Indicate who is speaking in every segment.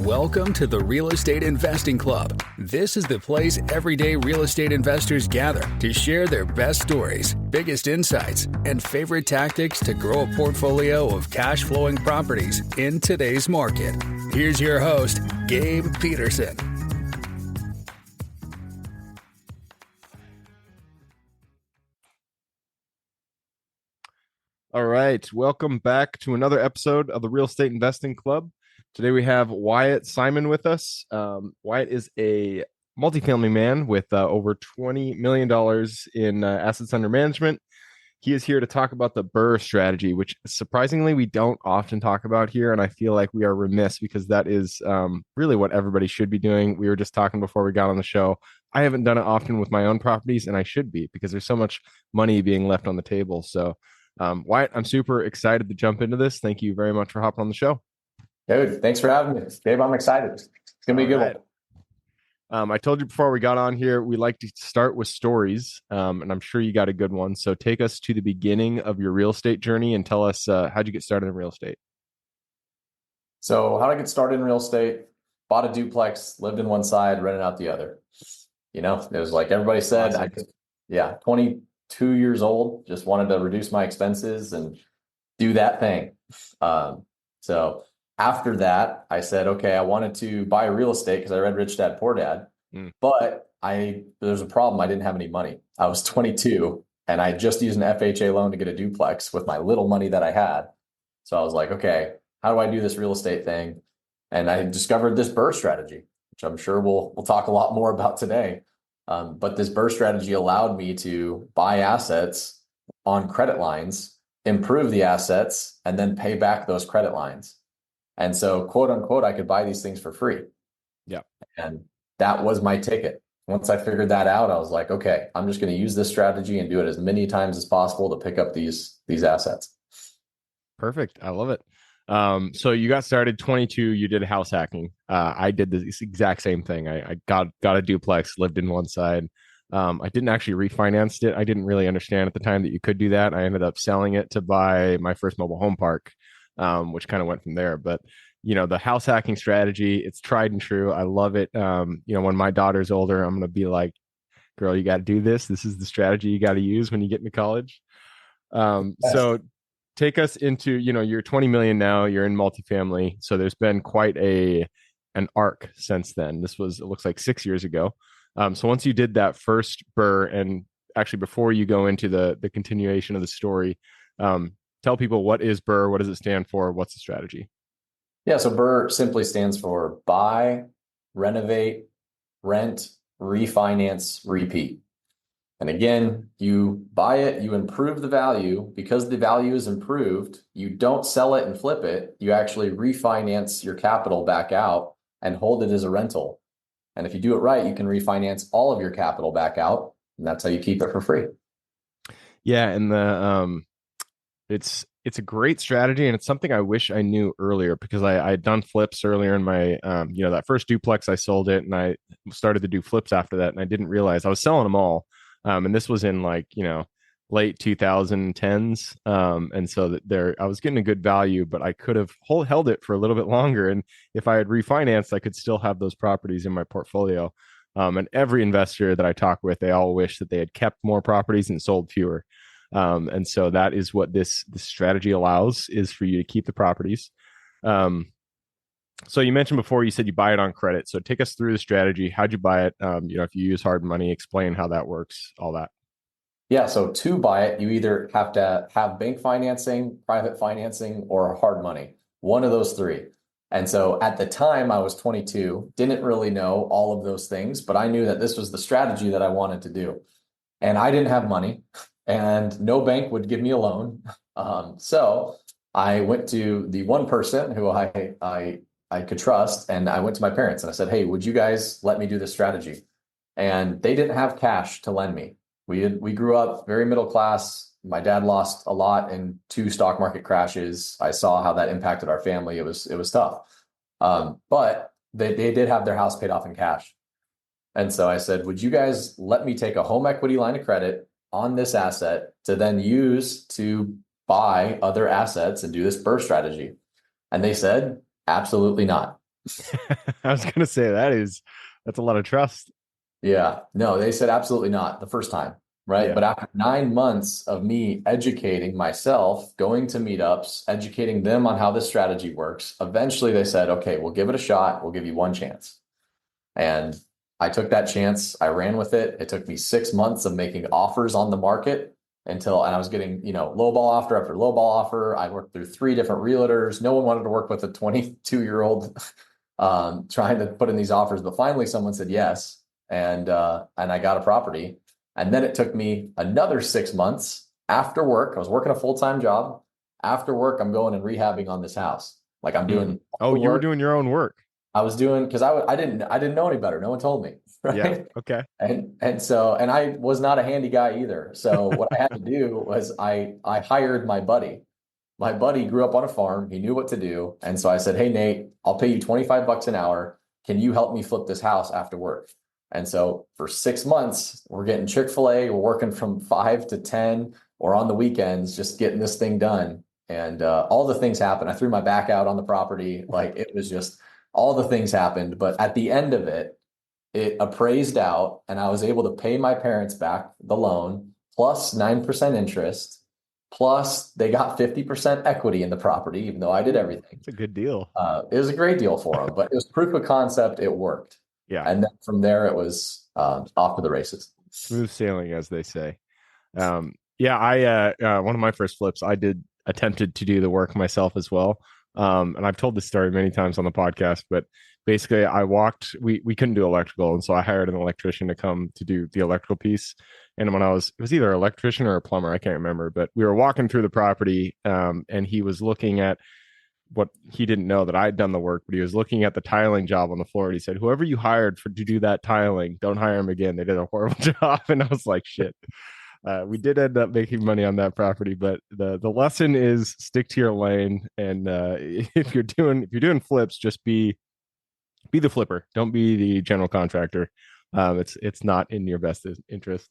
Speaker 1: Welcome to the Real Estate Investing Club. This is the place everyday real estate investors gather to share their best stories, biggest insights, and favorite tactics to grow a portfolio of cash flowing properties in today's market. Here's your host, Gabe Peterson.
Speaker 2: All right. Welcome back to another episode of the Real Estate Investing Club. Today we have Wyatt Simon with us. Wyatt is a multifamily man with over $20 million in assets under management. He is here to talk about the BRRRR strategy, which surprisingly we don't often talk about here. And I feel like we are remiss because that is really what everybody should be doing. We were just talking before we got on the show. I haven't done it often with my own properties, and I should be because there's so much money being left on the table. So Wyatt, I'm super excited to jump into this. Thank you very much for hopping on the show.
Speaker 3: Dude, thanks for having me. Gabe, I'm excited. It's going to be a good one.
Speaker 2: I told you before we got on here, we like to start with stories, and I'm sure you got a good one. So take us to the beginning of your real estate journey and tell us how'd you get started in real estate?
Speaker 3: So how did I get started in real estate? Bought a duplex, lived in one side, rented out the other. You know, it was like everybody said,
Speaker 2: Awesome.
Speaker 3: 22 years old, just wanted to reduce my expenses and do that thing. So after that, I said, okay, I wanted to buy real estate because I read Rich Dad, Poor Dad, but there's a problem. I didn't have any money. I was 22 and I just used an FHA loan to get a duplex with my little money that I had. So I was like, okay, how do I do this real estate thing? And I discovered this BRRRR strategy, which I'm sure we'll talk a lot more about today. But this BRRRR strategy allowed me to buy assets on credit lines, improve the assets, and then pay back those credit lines. And so, quote unquote, I could buy these things for free.
Speaker 2: Yeah.
Speaker 3: And that was my ticket. Once I figured that out, I was like, okay, I'm just going to use this strategy and do it as many times as possible to pick up these assets.
Speaker 2: Perfect. I love it. So you got started 22, you did house hacking. I did this exact same thing. I got a duplex, lived in one side. I didn't actually refinance it. I didn't really understand at the time that you could do that. I ended up selling it to buy my first mobile home park, which kind of went from there. But, you know, the house hacking strategy, it's tried and true. I love it. You know, when my daughter's older, I'm going to be like, girl, you got to do this. This is the strategy you got to use when you get into college. So take us into, you know, you're 20 million now, you're in multifamily. So there's been quite an arc since then. This was, it looks like 6 years ago. So once you did that first BRRRR, and actually before you go into the continuation of the story, tell people, what is BRRRR? What does it stand for? What's the strategy?
Speaker 3: Yeah. So BRRRR simply stands for buy, renovate, rent, refinance, repeat. And again, you buy it, you improve the value. Because the value is improved, you don't sell it and flip it. You actually refinance your capital back out and hold it as a rental. And if you do it right, you can refinance all of your capital back out. And that's how you keep it for free.
Speaker 2: Yeah. And it's a great strategy. And it's something I wish I knew earlier, because I had done flips earlier in my, you know, that first duplex, I sold it and I started to do flips after that. And I didn't realize I was selling them all. And this was in like, you know, late 2010s. And so I was getting a good value, but I could have held it for a little bit longer. And if I had refinanced, I could still have those properties in my portfolio. And every investor that I talk with, they all wish that they had kept more properties and sold fewer. And so that is what this strategy allows, is for you to keep the properties. So you mentioned before, you said you buy it on credit. So take us through the strategy. How'd you buy it? You know, if you use hard money, explain how that works, all that.
Speaker 3: Yeah. So to buy it, you either have to have bank financing, private financing, or hard money. One of those three. And so at the time I was 22, didn't really know all of those things, but I knew that this was the strategy that I wanted to do. And I didn't have money and no bank would give me a loan. So I went to the one person who I could trust. And I went to my parents and I said, hey, would you guys let me do this strategy? And they didn't have cash to lend me. We grew up very middle class. My dad lost a lot in 2 stock market crashes. I saw how that impacted our family. It was tough. But they did have their house paid off in cash. And so I said, would you guys let me take a home equity line of credit on this asset to then use to buy other assets and do this BRRRR strategy? And they said, absolutely not.
Speaker 2: I was gonna say that's a lot of trust.
Speaker 3: Yeah, no, they said absolutely not the first time, right?
Speaker 2: Yeah.
Speaker 3: But after 9 months of me educating myself, going to meetups, educating them on how this strategy works, eventually they said, okay, we'll give it a shot. We'll give you one chance. And I took that chance. I ran with it. It took me 6 months of making offers on the market and I was getting, lowball offer after lowball offer. I worked through 3 different realtors. No one wanted to work with a 22-year-old trying to put in these offers, but finally someone said yes. And I got a property. And then it took me another 6 months after work. I was working a full-time job. After work, I'm going and rehabbing on this house. Like I'm doing.
Speaker 2: Oh, you were doing your own work.
Speaker 3: I was doing because I didn't know any better. No one told me. Right.
Speaker 2: Yeah. Okay.
Speaker 3: And I was not a handy guy either. So what I had to do was I hired my buddy. My buddy grew up on a farm. He knew what to do. And so I said, hey, Nate, I'll pay you $25 an hour. Can you help me flip this house after work? And so for 6 months, we're getting Chick-fil-A. We're working from 5 to 10 or on the weekends, just getting this thing done. And all the things happened. I threw my back out on the property. Like it was just all the things happened. But at the end of it, it appraised out and I was able to pay my parents back the loan plus 9% interest. Plus, they got 50% equity in the property, even though I did everything.
Speaker 2: It's a good deal.
Speaker 3: It was a great deal for them, but it was proof of concept. It worked.
Speaker 2: Yeah.
Speaker 3: And then from there, it was off to the races.
Speaker 2: Smooth sailing, as they say. Yeah, I one of my first flips, I attempted to do the work myself as well. And I've told this story many times on the podcast, but basically we couldn't do electrical. And so I hired an electrician to come to do the electrical piece. And when it was either an electrician or a plumber, I can't remember, but we were walking through the property and he was looking at what he didn't know that I'd done the work, but he was looking at the tiling job on the floor. And he said, whoever you hired to do that tiling, don't hire him again. They did a horrible job. And I was like, shit. We did end up making money on that property, but the lesson is stick to your lane. And if you're doing flips, just be the flipper. Don't be the general contractor. It's not in your best interest.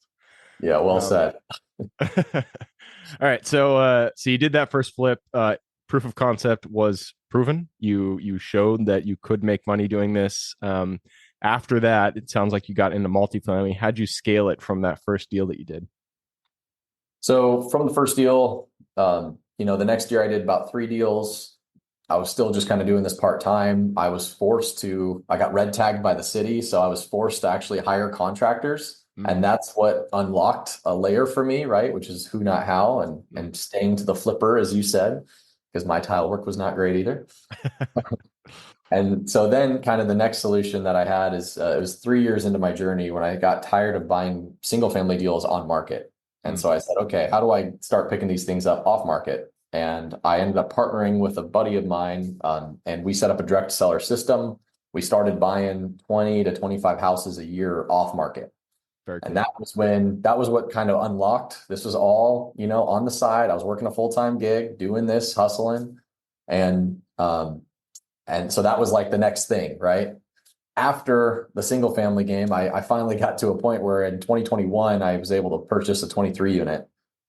Speaker 3: Yeah, well said.
Speaker 2: All right, so you did that first flip. Proof of concept was proven. You showed that you could make money doing this. After that, it sounds like you got into multifamily. How'd you scale it from that first deal that you did?
Speaker 3: So from the first deal, the next year I did about 3 deals. I was still just kind of doing this part-time. I got red tagged by the city. So I was forced to actually hire contractors. And that's what unlocked a layer for me, right? Which is who, not how, and staying to the flipper, as you said, because my tile work was not great either. And so then kind of the next solution that I had is it was 3 years into my journey when I got tired of buying single family deals on market. And so I said, okay, how do I start picking these things up off market? And I ended up partnering with a buddy of mine, and we set up a direct seller system. We started buying 20 to 25 houses a year off market. Very cool. And that was what kind of unlocked. This was all, on the side. I was working a full-time gig, doing this, hustling. And so that was like the next thing, right? After the single family game, I finally got to a point where in 2021, I was able to purchase a 23 unit.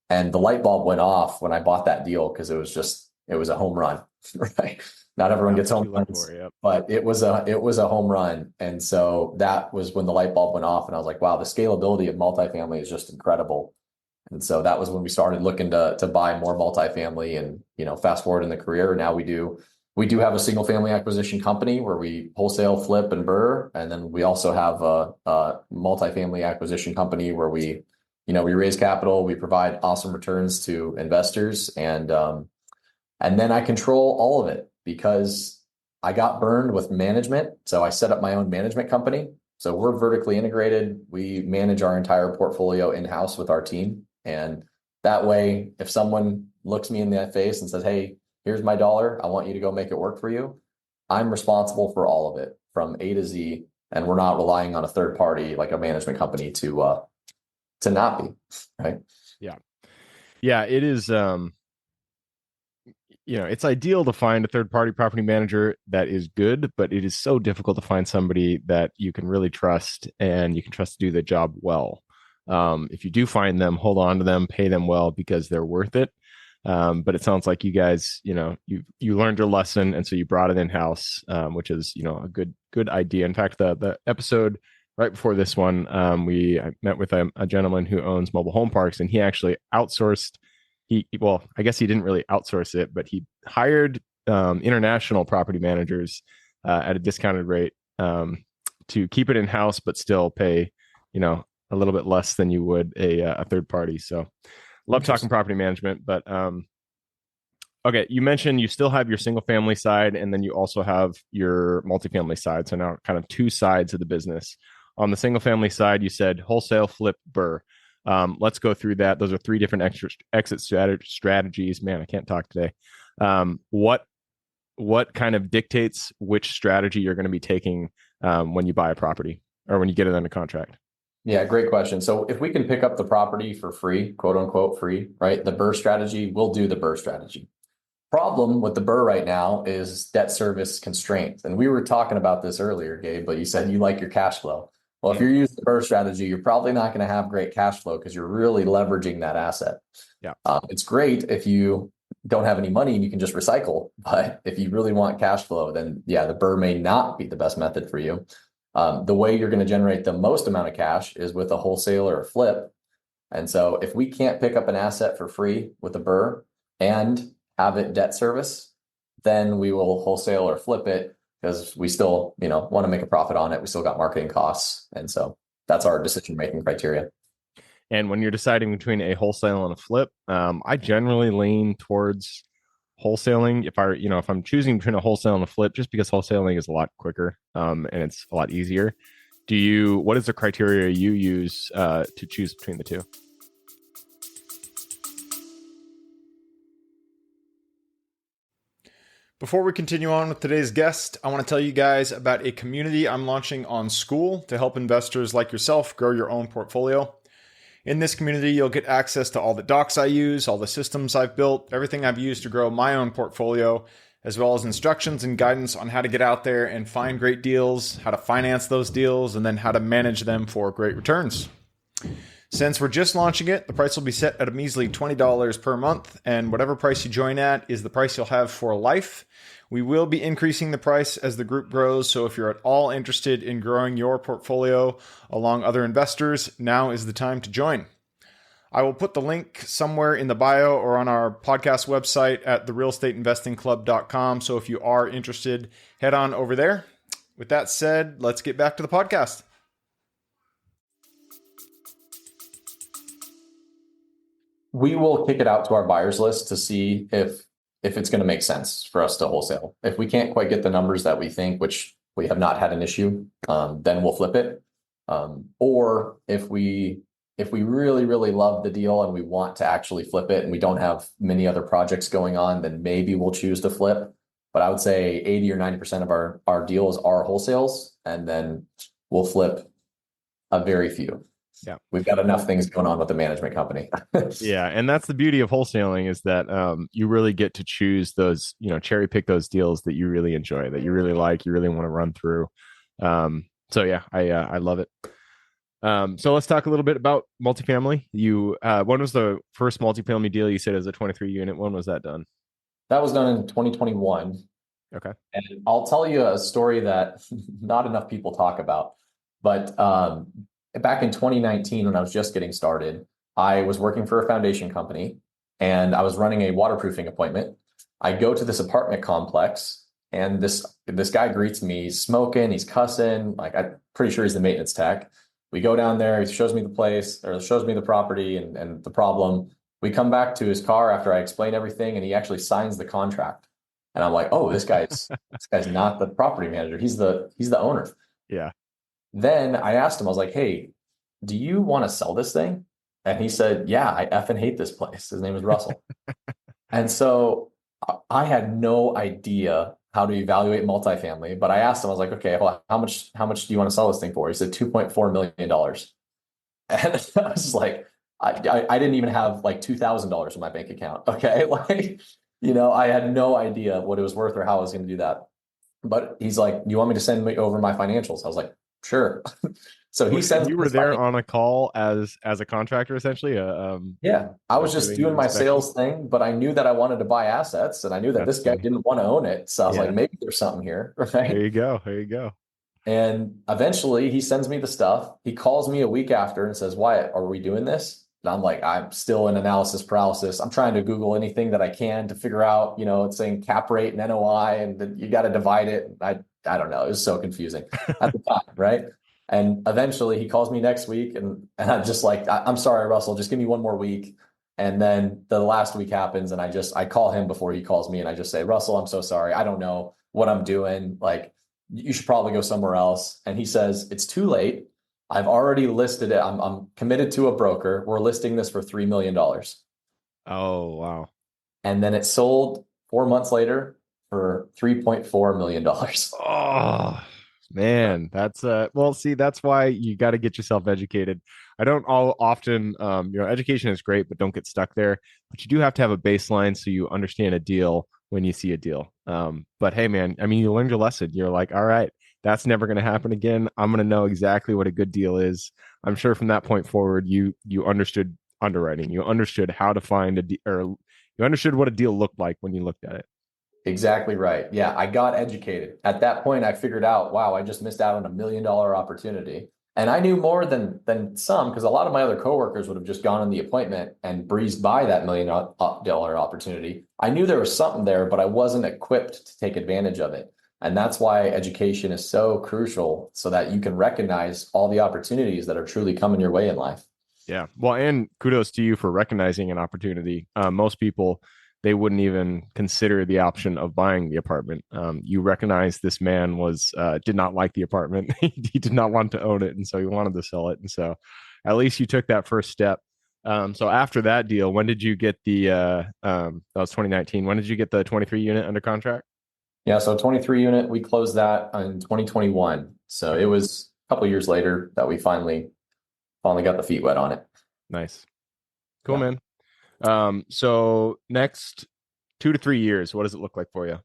Speaker 3: And the light bulb went off when I bought that deal because it was a home run, right? Not everyone gets home runs, but it was a home run. And so that was when the light bulb went off and I was like, wow, the scalability of multifamily is just incredible. And so that was when we started looking to buy more multifamily. And, fast forward in the career, now we do have a single family acquisition company where we wholesale, flip, and BRRRR. And then we also have a multifamily acquisition company where we raise capital, we provide awesome returns to investors. And then I control all of it because I got burned with management. So I set up my own management company. So we're vertically integrated. We manage our entire portfolio in-house with our team. And that way, if someone looks me in the face and says, hey, here's my dollar, I want you to go make it work for you, I'm responsible for all of it from A to Z. And we're not relying on a third party like a management company to not be, right?
Speaker 2: Yeah, it is. It's ideal to find a third-party property manager that is good, but it is so difficult to find somebody that you can really trust and you can trust to do the job well. If you do find them, hold on to them, pay them well because they're worth it. But it sounds like you guys, you learned your lesson, and so you brought it in house, which is a good idea. In fact, the episode right before this one, I met with a gentleman who owns mobile home parks, and he actually outsourced. Well, I guess he didn't really outsource it, but he hired international property managers at a discounted rate to keep it in house, but still pay, a little bit less than you would a third party. So, love talking property management. But okay, you mentioned you still have your single family side, and then you also have your multifamily side. So now, kind of two sides of the business. On the single family side, you said wholesale, flip, BRRRR. Let's go through that. Those are three different exit strategies. Man, I can't talk today. What kind of dictates which strategy you're going to be taking when you buy a property or when you get it under contract?
Speaker 3: Yeah, great question. So if we can pick up the property for free, quote unquote free, right? The BRRRR strategy, we'll do the BRRRR strategy. Problem with the BRRRR right now is debt service constraints. And we were talking about this earlier, Gabe, but you said you like your cash flow. Well, if you're using the BRRRR strategy, you're probably not going to have great cash flow because you're really leveraging that asset.
Speaker 2: Yeah,
Speaker 3: it's great if you don't have any money and you can just recycle. But if you really want cash flow, then yeah, the BRRRR may not be the best method for you. The way you're going to generate the most amount of cash is with a wholesale or a flip. And so if we can't pick up an asset for free with a BRRRR and have it debt service, then we will wholesale or flip it because we still, want to make a profit on it. We still got marketing costs. And so that's our decision-making criteria.
Speaker 2: And when you're deciding between a wholesale and a flip, I generally lean towards wholesaling. If I'm choosing between a wholesale and a flip, just because wholesaling is a lot quicker, and it's a lot easier. What is the criteria you use to choose between the two?
Speaker 4: Before we continue on with today's guest, I want to tell you guys about a community I'm launching on School to help investors like yourself grow your own portfolio. In this community, you'll get access to all the docs I use, all the systems I've built, everything I've used to grow my own portfolio, as well as instructions and guidance on how to get out there and find great deals, how to finance those deals, and then how to manage them for great returns. Since we're just launching it, the price will be set at a measly $20 per month, and whatever price you join at is the price you'll have for life. We will be increasing the price as the group grows, so if you're at all interested in growing your portfolio along other investors, now is the time to join. I will put the link somewhere in the bio or on our podcast website at therealestateinvestingclub.com, so if you are interested, head on over there. With that said, let's get back to the podcast.
Speaker 3: We will kick it out to our buyers list to see if it's going to make sense for us to wholesale. If we can't quite get the numbers that we think, which we have not had an issue, then we'll flip it. Or if we really, really love the deal and we want to actually flip it and we don't have many other projects going on, then maybe we'll choose to flip. But I would say 80 or 90% of our deals are wholesales, and then we'll flip a very few.
Speaker 2: Yeah,
Speaker 3: we've got enough things going on with the management company.
Speaker 2: Yeah, and that's the beauty of wholesaling is that you really get to choose those, cherry pick those deals that you really enjoy, that you really like, you really want to run through. So yeah, I love it. So let's talk a little bit about multifamily. When was the first multifamily deal you said as a 23 unit? When was that done?
Speaker 3: That was done in 2021.
Speaker 2: Okay.
Speaker 3: And I'll tell you a story that not enough people talk about, but back in 2019, when I was just getting started, I was working for a foundation company and I was running a waterproofing appointment. I go to this apartment complex and this guy greets me. He's smoking, he's cussing. Like, I'm pretty sure he's the maintenance tech. We go down there, he shows me the place or shows me the property and the problem. We come back to his car after I explain everything and he actually signs the contract. And I'm like, oh, this guy's not the property manager. He's the owner.
Speaker 2: Yeah.
Speaker 3: Then I asked him, I was like, hey, do you want to sell this thing? And he said, yeah, I effing hate this place. His name is Russell. And so I had no idea how to evaluate multifamily, but I asked him, I was like, okay, well, how much do you want to sell this thing for? He said $2.4 million. And I was like, I didn't even have like $2,000 in my bank account. Okay. Like, I had no idea what it was worth or how I was going to do that. But he's like, you want me to send me over my financials? I was like, sure. So he sends me
Speaker 2: You were
Speaker 3: this
Speaker 2: there
Speaker 3: financial.
Speaker 2: on a call as a contractor, essentially.
Speaker 3: Yeah, I was just
Speaker 2: Doing
Speaker 3: doing my
Speaker 2: inspections.
Speaker 3: sales thing, but I knew that I wanted to buy assets, and I knew that
Speaker 2: That's
Speaker 3: this guy
Speaker 2: funny.
Speaker 3: didn't want to own it. So I was like,
Speaker 2: Yeah.
Speaker 3: maybe there's something here,
Speaker 2: There
Speaker 3: right?
Speaker 2: you go. There you go.
Speaker 3: And eventually he sends me the stuff. He calls me a week after and says, Wyatt, are we doing this? And I'm like, I'm still in analysis paralysis. I'm trying to Google anything that I can to figure out, it's saying cap rate and NOI, and then you got to divide it. I don't know. It was so confusing at the time, right? And eventually he calls me next week, and I'm just like, I'm sorry, Russell, just give me one more week. And then the last week happens, and I call him before he calls me, and I just say, Russell, I'm so sorry. I don't know what I'm doing. Like, you should probably go somewhere else. And he says, it's too late. I've already listed it. I'm committed to a broker. We're listing this for $3 million.
Speaker 2: Oh, wow.
Speaker 3: And then it sold 4 months later for $3.4 million.
Speaker 2: Oh, man, that's well, see, that's why you got to get yourself educated. I don't all often education is great, but don't get stuck there. But you do have to have a baseline so you understand a deal when you see a deal. But hey, man, I mean, you learned your lesson. You're like, all right, that's never going to happen again. I'm going to know exactly what a good deal is. I'm sure from that point forward, you understood underwriting. You understood how to find or you understood what a deal looked like when you looked at it.
Speaker 3: Exactly right. Yeah, I got educated. At that point, I figured out, wow, I just missed out on $1 million opportunity. And I knew more than some, because a lot of my other coworkers would have just gone on the appointment and breezed by that $1 million opportunity. I knew there was something there, but I wasn't equipped to take advantage of it. And that's why education is so crucial, so that you can recognize all the opportunities that are truly coming your way in life.
Speaker 2: Yeah. Well, and kudos to you for recognizing an opportunity. Most people, they wouldn't even consider the option of buying the apartment. You recognize this man did not like the apartment. He did not want to own it. And so he wanted to sell it. And so at least you took that first step. So after that deal, when did you get that was 2019. When did you get the 23 unit under contract?
Speaker 3: Yeah, so 23 unit, we closed that in 2021. So it was a couple of years later that we finally got the feet wet on it.
Speaker 2: Nice. Cool,
Speaker 3: Yeah.
Speaker 2: man. So next 2 to 3 years, what does it look like for you?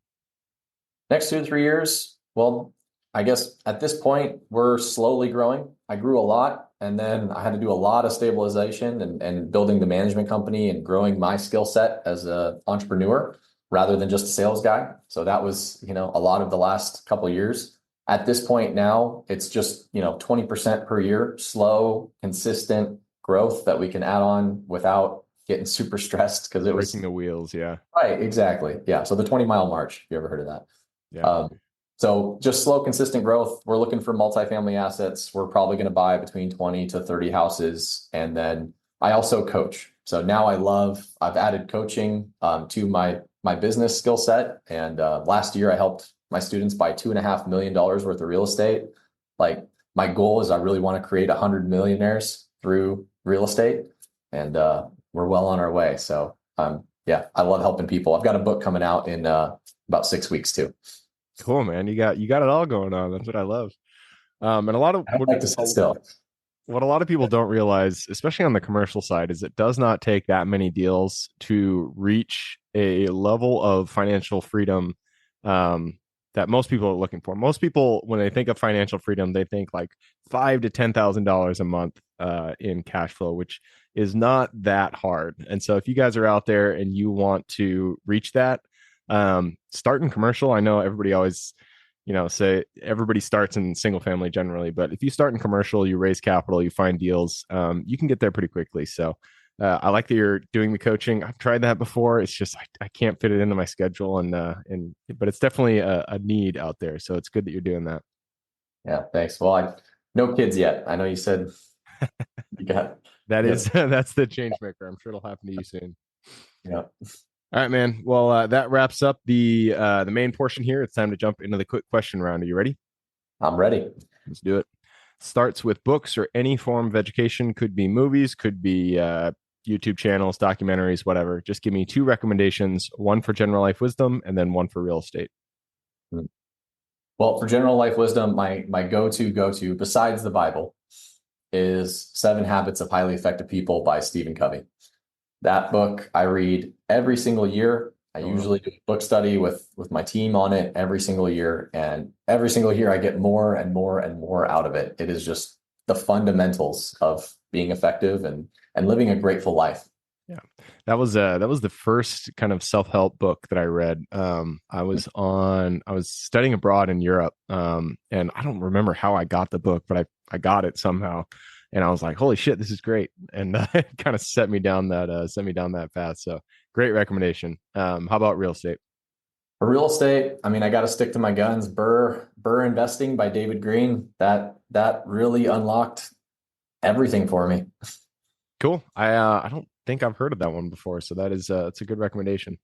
Speaker 3: Next 2 to 3 years, well, I guess at this point, we're slowly growing. I grew a lot, and then I had to do a lot of stabilization and building the management company and growing my skill set as an entrepreneur rather than just a sales guy. So that was, a lot of the last couple of years. At this point now, it's just, 20% per year, slow, consistent growth that we can add on without getting super stressed, because it was
Speaker 2: Breaking the wheels, yeah.
Speaker 3: right. Exactly. Yeah. So the 20-mile march, if you ever heard of that.
Speaker 2: Yeah.
Speaker 3: So just slow, consistent growth. We're looking for multifamily assets. We're probably going to buy between 20 to 30 houses. And then I also coach. So now I've added coaching to my business skill set. And last year I helped my students buy $2.5 million worth of real estate. Like, my goal is I really want to create 100 millionaires through real estate. And we're well on our way. So yeah, I love helping people. I've got a book coming out in about 6 weeks too.
Speaker 2: Cool, man. You got it all going on. That's what I love. And a lot of
Speaker 3: I don't like to sit still.
Speaker 2: what a lot of people don't realize, especially on the commercial side, is it does not take that many deals to reach a level of financial freedom that most people are looking for. Most people, when they think of financial freedom, they think like $5,000 to $10,000 a month in cash flow, which is not that hard. And so, if you guys are out there and you want to reach that, start in commercial. I know everybody always say everybody starts in single family generally, but if you start in commercial, you raise capital, you find deals, you can get there pretty quickly. So I like that you're doing the coaching. I've tried that before. It's just I can't fit it into my schedule, but it's definitely a need out there. So it's good that you're doing that.
Speaker 3: Yeah, thanks. Well, no kids yet. I know you said you got
Speaker 2: That
Speaker 3: yep.
Speaker 2: is that's the change maker. I'm sure it'll happen to you soon.
Speaker 3: Yeah.
Speaker 2: All right, man. Well, that wraps up the main portion here. It's time to jump into the quick question round. Are you ready?
Speaker 3: I'm ready.
Speaker 2: Let's do it. Starts with books or any form of education. Could be movies, could be YouTube channels, documentaries, whatever. Just give me 2 recommendations, one for general life wisdom and then one for real estate.
Speaker 3: Well, for general life wisdom, my go-to besides the Bible is 7 Habits of Highly Effective People by Stephen Covey. That book I read every single year. I usually do a book study with my team on it every single year. And every single year I get more and more and more out of it. It is just the fundamentals of being effective and living a grateful life.
Speaker 2: Yeah, that was the first kind of self-help book that I read. I was studying abroad in Europe, and I don't remember how I got the book, but I got it somehow, and I was like, holy shit, this is great, and it kind of set me down that path. So great recommendation. How about real estate?
Speaker 3: For real estate, I mean, I got to stick to my guns. BRRRR Investing by David Green. That really unlocked everything for me.
Speaker 2: Cool. I don't think I've heard of that one before, so that is it's a good recommendation.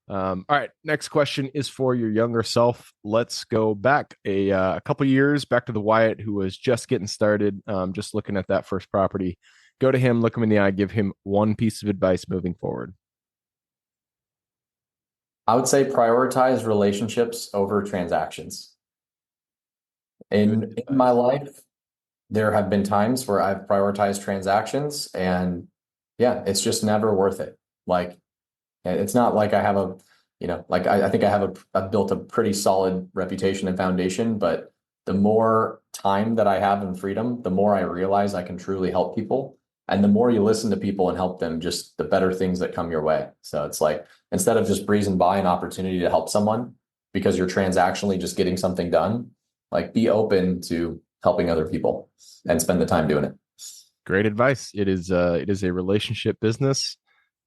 Speaker 2: All right, next question is for your younger self. Let's go back a couple years, back to the Wyatt who was just getting started, just looking at that first property. Go to him, look him in the eye, give him one piece of advice moving forward.
Speaker 3: I would say prioritize relationships over transactions. In my life, there have been times where I've prioritized transactions, and yeah, it's just never worth it. Like, it's not like I have a, like I think I've built a pretty solid reputation and foundation, but the more time that I have in freedom, the more I realize I can truly help people. And the more you listen to people and help them, just the better things that come your way. So it's like, instead of just breezing by an opportunity to help someone because you're transactionally just getting something done, like be open to helping other people and spend the time doing it.
Speaker 2: Great advice. It is a relationship business.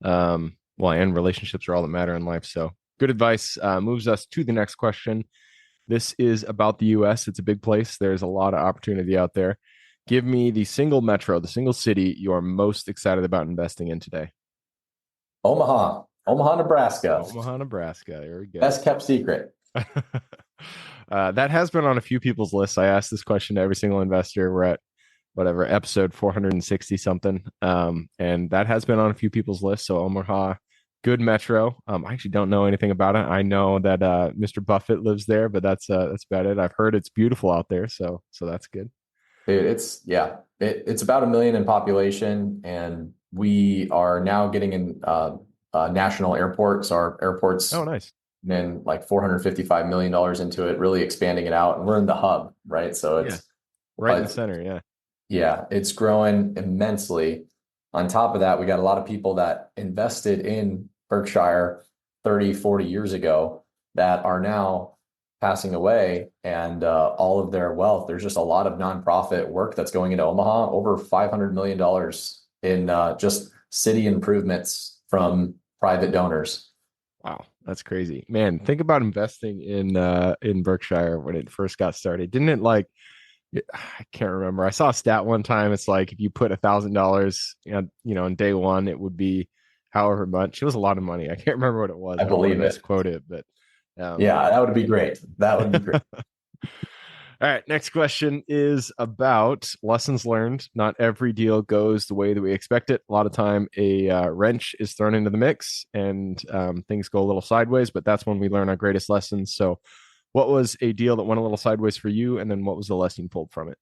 Speaker 2: Well, and relationships are all that matter in life. So good advice. Moves us to the next question. This is about the US. It's a big place. There's a lot of opportunity out there. Give me the single metro, the single city you are most excited about investing in today.
Speaker 3: Omaha, Nebraska.
Speaker 2: Omaha, Nebraska. There we go.
Speaker 3: Best kept secret.
Speaker 2: That has been on a few people's lists. I asked this question to every single investor. We're at whatever episode 460 something, and that has been on a few people's lists. So Omaha, good metro. I actually don't know anything about it. I know that Mr. Buffett lives there, but that's about it. I've heard it's beautiful out there, so that's good.
Speaker 3: Dude, it's about 1 million in population, and we are now getting in national airports. Our airports,
Speaker 2: oh nice,
Speaker 3: and like $455 million into it, really expanding it out, and we're in the hub, right? So it's
Speaker 2: right in the center.
Speaker 3: Yeah, it's growing immensely. On top of that, we got a lot of people that invested in Berkshire 30, 40 years ago that are now passing away, and all of their wealth. There's just a lot of nonprofit work that's going into Omaha, over $500 million in just city improvements from private donors.
Speaker 2: Wow, that's crazy, man. Think about investing in Berkshire when it first got started. Didn't it like? I can't remember. I saw a stat one time. It's like if you put $1,000, in day one, it would be however much. It was a lot of money. I can't remember what it was.
Speaker 3: I believe it.
Speaker 2: Misquote it, but
Speaker 3: yeah, that would be great. That would be great.
Speaker 2: All right. Next question is about lessons learned. Not every deal goes the way that we expect it. A lot of time, a wrench is thrown into the mix, and things go a little sideways. But that's when we learn our greatest lessons. So, what was a deal that went a little sideways for you, and then what was the lesson you pulled from it?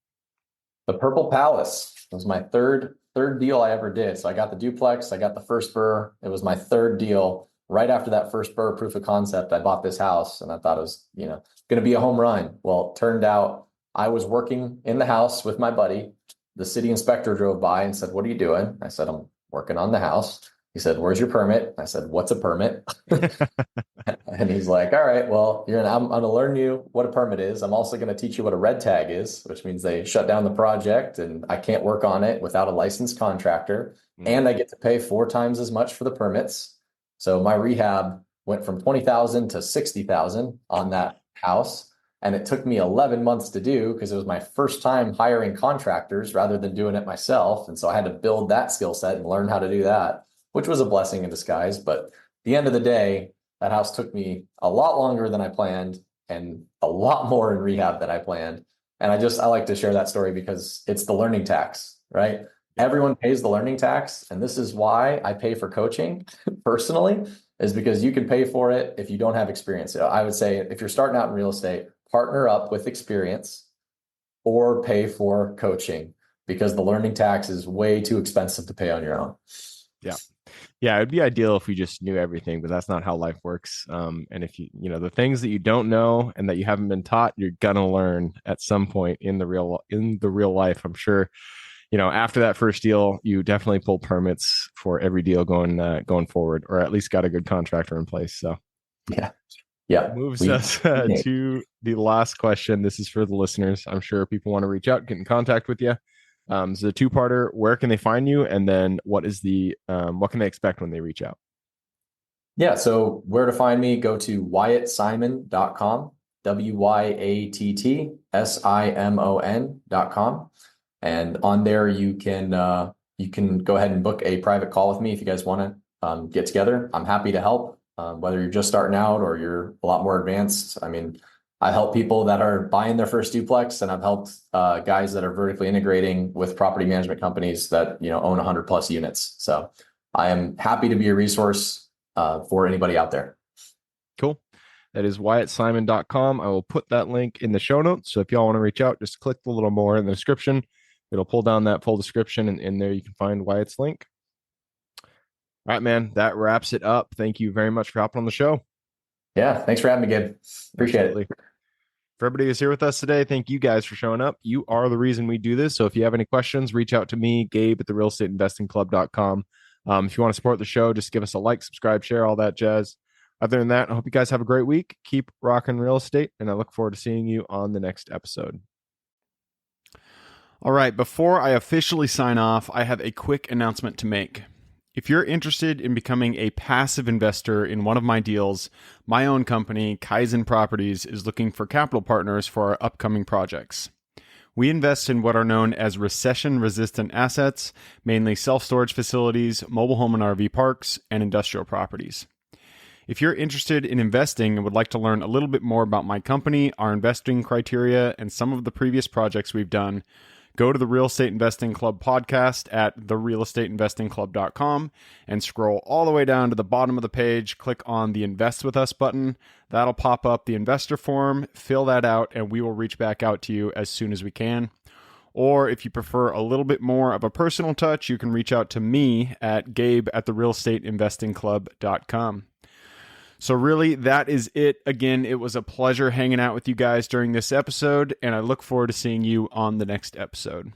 Speaker 3: The Purple Palace. It was my third deal I ever did. So I got the duplex, I got the first BRRRR. It was my third deal. Right after that first BRRRR proof of concept, I bought this house, and I thought it was, going to be a home run. Well, it turned out I was working in the house with my buddy. The city inspector drove by and said, "What are you doing?" I said, "I'm working on the house." He said, "Where's your permit?" I said, "What's a permit?" And he's like, "All right, well, I'm going to learn you what a permit is. I'm also going to teach you what a red tag is," which means they shut down the project and I can't work on it without a licensed contractor. And I get to pay 4 times as much for the permits. So my rehab went from 20,000 to 60,000 on that house. And it took me 11 months to do because it was my first time hiring contractors rather than doing it myself. And so I had to build that skill set and learn how to do that, which was a blessing in disguise. But at the end of the day, that house took me a lot longer than I planned and a lot more in rehab than I planned. And I like to share that story because it's the learning tax, right? Everyone pays the learning tax. And this is why I pay for coaching personally, is because you can pay for it if you don't have experience. So I would say if you're starting out in real estate, partner up with experience or pay for coaching, because the learning tax is way too expensive to pay on your own.
Speaker 2: Yeah. Yeah, it'd be ideal if we just knew everything, but that's not how life works. And if the things that you don't know and that you haven't been taught, you're gonna learn at some point in the real life. I'm sure, after that first deal, you definitely pull permits for every deal going forward, or at least got a good contractor in place. So
Speaker 3: Yeah. Yeah.
Speaker 2: moves us to the last question. This is for the listeners. I'm sure people want to reach out, get in contact with you. So the two-parter, where can they find you? And then what can they expect when they reach out?
Speaker 3: Yeah. So where to find me, go to WyattSimon.com, WYATTSIMON.com. And on there, you can go ahead and book a private call with me if you guys want to get together. I'm happy to help, whether you're just starting out or you're a lot more advanced. I mean, I help people that are buying their first duplex, and I've helped guys that are vertically integrating with property management companies that own 100+ units. So I am happy to be a resource for anybody out there.
Speaker 2: Cool. That is WyattSimon.com. I will put that link in the show notes. So if y'all want to reach out, just click a little more in the description. It'll pull down that full description, and in there you can find Wyatt's link. All right, man. That wraps it up. Thank you very much for hopping on the show.
Speaker 3: Yeah. Thanks for having me, Gabe. Appreciate it.
Speaker 2: For everybody who's here with us today, thank you guys for showing up. You are the reason we do this. So if you have any questions, reach out to me, Gabe at therealestateinvestingclub.com. If you want to support the show, just give us a like, subscribe, share, all that jazz. Other than that, I hope you guys have a great week. Keep rocking real estate, and I look forward to seeing you on the next episode.
Speaker 4: All right, before I officially sign off, I have a quick announcement to make. If you're interested in becoming a passive investor in one of my deals, my own company, Kaizen Properties, is looking for capital partners for our upcoming projects. We invest in what are known as recession-resistant assets, mainly self-storage facilities, mobile home and RV parks, and industrial properties. If you're interested in investing and would like to learn a little bit more about my company, our investing criteria, and some of the previous projects we've done, go to the Real Estate Investing Club podcast at therealestateinvestingclub.com and scroll all the way down to the bottom of the page. Click on the Invest With Us button. That'll pop up the investor form. Fill that out, and we will reach back out to you as soon as we can. Or if you prefer a little bit more of a personal touch, you can reach out to me at gabe@therealestateinvestingclub.com. So really, that is it. Again, it was a pleasure hanging out with you guys during this episode, and I look forward to seeing you on the next episode.